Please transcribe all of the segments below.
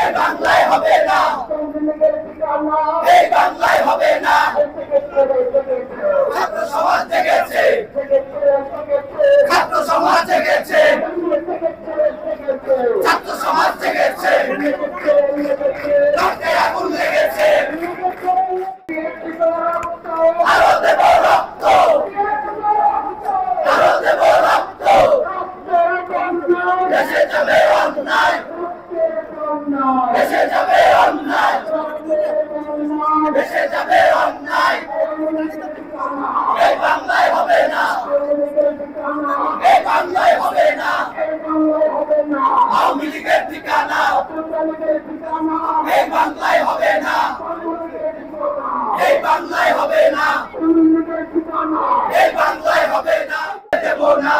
এই বাংলায় হবে না, এই বাংলায় হবে না। ছাত্র সমাজ জেগেছে, ছাত্র সমাজ জেগেছে, ছাত্র সমাজ জেগেছে, রক্তে আগুন লেগেছে। আরো দেব রক্ত, আরো দেব রক্ত। দেশে যাবে অন্যায়, দেশে যাবে অন্যায়, দেশে যাবে অন্যায়। এই বাংলায় হবে না, এই বাংলায় হবে না। আওয়ামী লীগের ঠিকানা এই বাংলায় হবে না, এই বাংলায় হবে না, এই বাংলায় হবে না। দেব না,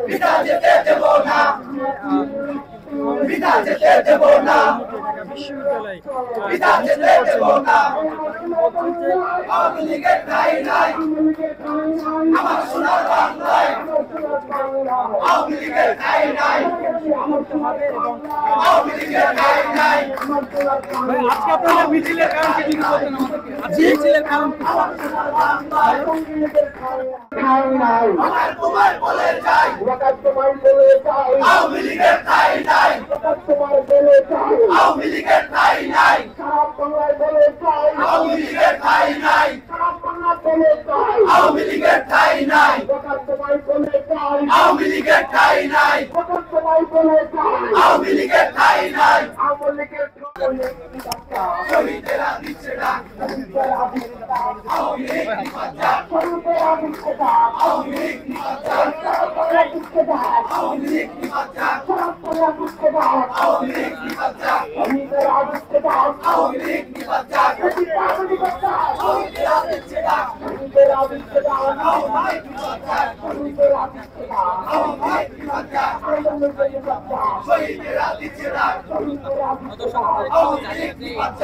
বিনা যেতে দেব না, বিনা যেতে দেব না, বিনা যেতে দেব না। আওয়ামী লীগের ঠাঁই নাই আমার সোনার বাংলায়, আওয়ামী লীগের ঠাঁই নাই, আওয়ামী লীগের ঠাঁই নাই। আজকে আপনারা মিছিলের কারণ কি জিজ্ঞেস করতেন আমাদেরকে? আজকে মিছিলের কারণ কি? আমার তোমার বলে যাই, আওয়ামী লীগের ঠাঁই নাই, আওয়ামী লীগের ঠাঁই নাই, আওয়ামী লীগের ঠাঁই নাই, আওয়ামী লীগের ঠাঁই নাই, আওয়ামী লীগের ঠাঁই নাই, আওয়ামী লীগের ঠাঁই নাই। শহীদেরা দিচ্ছে ডাক, আওয়ামী লীগ নিপাত, আওয়ামী লীগ নিপাত, আওয়ামী লীগ নিপাত, আওয়ামী লীগ নিপাত, আওয়ামী লীগ নিপাত। শহীদেরা দিচ্ছে ডাক, আওয়ামী লীগ নিপাত, আওয়ামী লীগ নিপাত। শহীদেরা দিচ্ছে ডাক, আওয়ামী লীগ নিপাত।